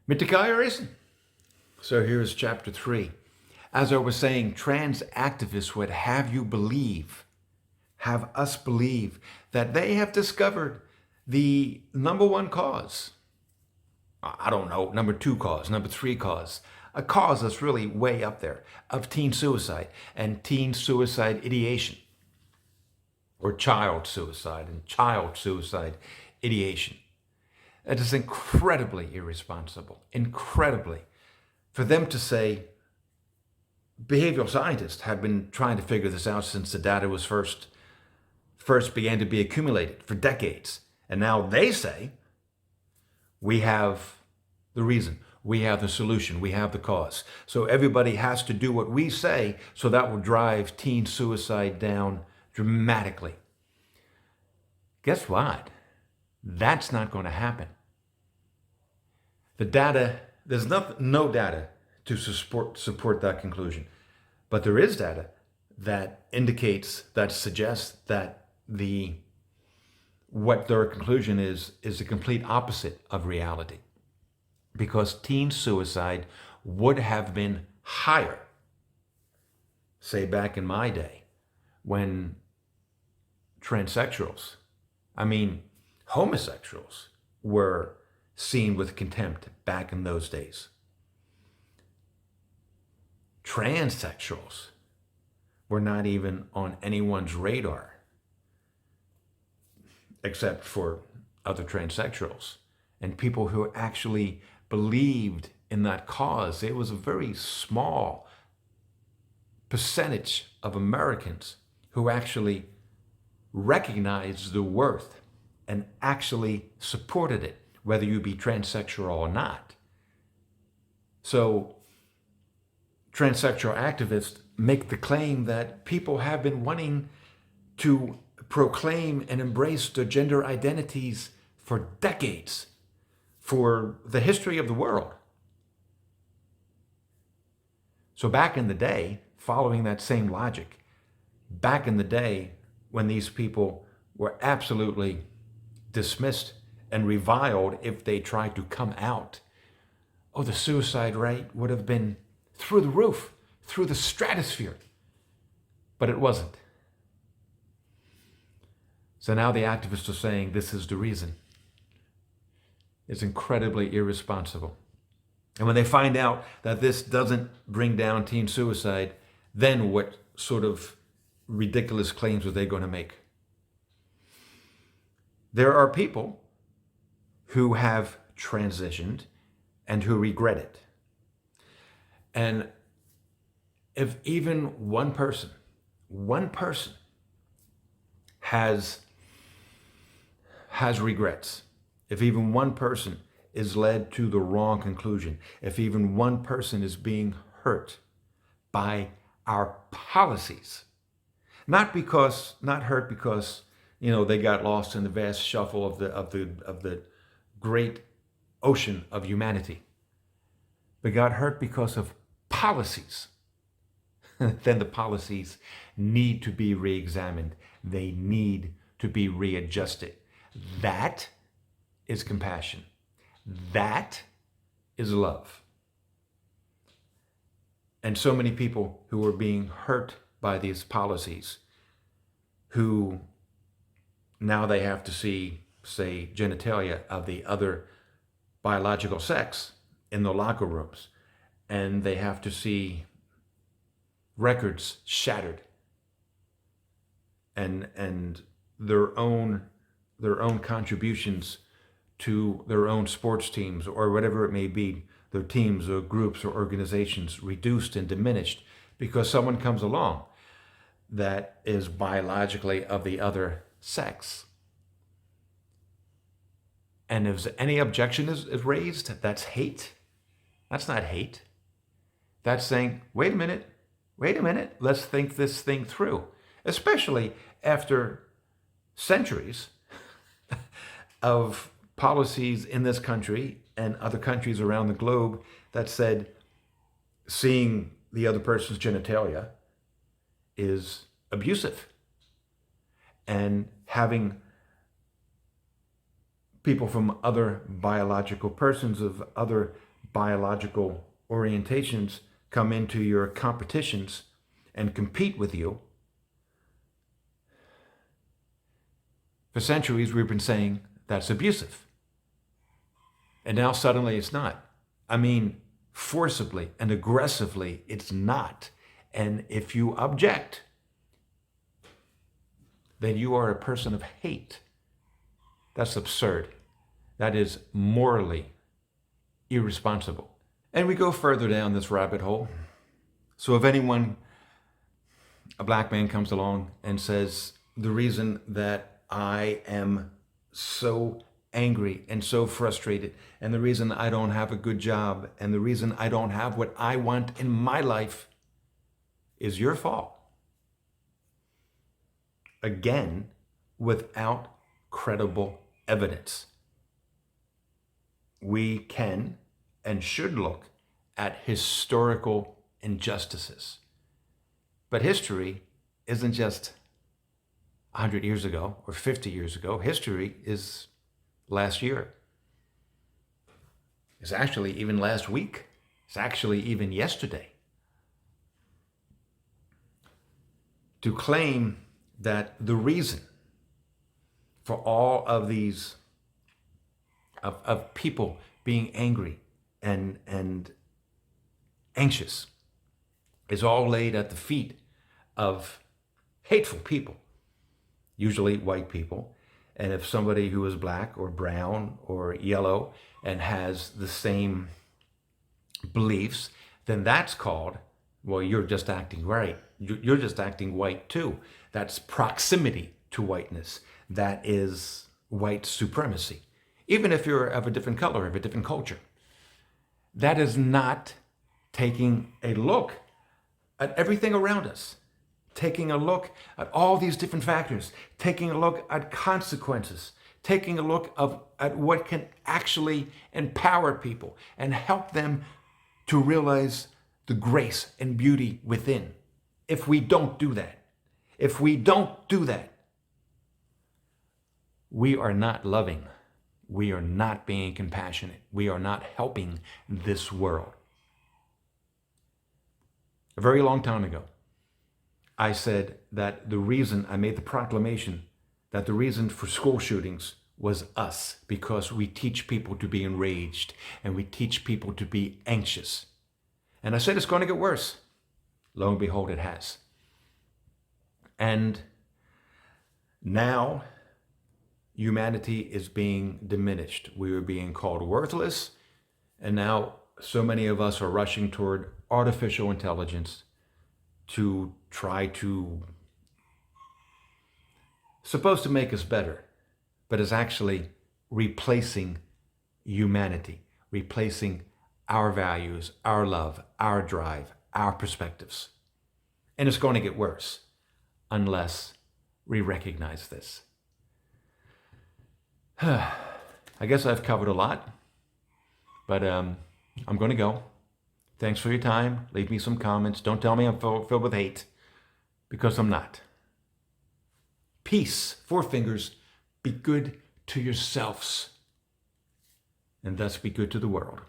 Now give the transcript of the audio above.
Mitikaya reason. So here's chapter 3. As I was saying, trans activists would have us believe that they have discovered the number one cause. I don't know, number two cause, number three cause, a cause that's really way up there of teen suicide and teen suicide ideation, or child suicide and child suicide ideation. It is incredibly irresponsible, incredibly, for them to say behavioral scientists have been trying to figure this out since the data was first began to be accumulated for decades. And now they say we have the reason, we have the solution, we have the cause. So everybody has to do what we say, so that will drive teen suicide down dramatically. Guess what? That's not going to happen. The data, there's no data to support that conclusion. But there is data that suggests that what their conclusion is the complete opposite of reality. Because teen suicide would have been higher, say back in my day, when homosexuals were seen with contempt back in those days. Transsexuals were not even on anyone's radar, except for other transsexuals and people who actually believed in that cause. It was a very small percentage of Americans who actually recognized the worth and actually supported it, whether you be transsexual or not. So transsexual activists make the claim that people have been wanting to proclaim and embrace their gender identities for decades, for the history of the world. So back in the day, following that same logic, back in the day when these people were absolutely dismissed and reviled if they tried to come out, the suicide rate would have been through the roof, through the stratosphere. But it wasn't. So now the activists are saying this is the reason. It's incredibly irresponsible. And when they find out that this doesn't bring down teen suicide, then what sort of ridiculous claims are they going to make? There are people who have transitioned and who regret it. And if even one person has regrets, if even one person is led to the wrong conclusion, if even one person is being hurt by our policies, not hurt because they got lost in the vast shuffle of the great ocean of humanity, but got hurt because of policies, then the policies need to be re-examined. They need to be readjusted. That is compassion. That is love. And so many people who are being hurt by these policies, who now they have to see, say, genitalia of the other biological sex in the locker rooms, and they have to see records shattered, and their own contributions to their own sports teams or whatever it may be, their teams or groups or organizations reduced and diminished because someone comes along that is biologically of the other sex. And if any objection is raised, that's hate. That's not hate. That's saying, wait a minute, let's think this thing through. Especially after centuries of policies in this country and other countries around the globe that said seeing the other person's genitalia is abusive. And having people from other biological persons of other biological orientations come into your competitions and compete with you. For centuries, we've been saying that's abusive. And now suddenly it's not. I mean, forcibly and aggressively, it's not. And if you object, then you are a person of hate. That's absurd. That is morally irresponsible. And we go further down this rabbit hole. So if anyone, a black man, comes along and says, the reason that I am so angry and so frustrated, and the reason I don't have a good job, and the reason I don't have what I want in my life is your fault. Again, without credible evidence. We can and should look at historical injustices. But history isn't just 100 years ago or 50 years ago. History is last year. It's actually even last week. It's actually even yesterday. To claim that the reason for all of these of people being angry and anxious is all laid at the feet of hateful people, usually white people. And if somebody who is black or brown or yellow and has the same beliefs, then that's called, well, you're just acting right. You're just acting white too. That's proximity to whiteness. That is white supremacy. Even if you're of a different color, of a different culture. That is not taking a look at everything around us, taking a look at all these different factors, taking a look at consequences, taking a look at what can actually empower people and help them to realize the grace and beauty within. If we don't do that, we are not loving. We are not being compassionate. We are not helping this world. A very long time ago, I said that I made the proclamation that the reason for school shootings was us, because we teach people to be enraged and we teach people to be anxious. And I said it's going to get worse. Lo and behold, it has. And now humanity is being diminished. We are being called worthless. And now so many of us are rushing toward artificial intelligence to try to, supposed to make us better, but is actually replacing humanity, replacing our values, our love, our drive, our perspectives. And it's going to get worse unless we recognize this. I guess I've covered a lot, but I'm going to go. Thanks for your time. Leave me some comments. Don't tell me I'm filled with hate, because I'm not. Peace, 4 fingers. Be good to yourselves, and thus be good to the world.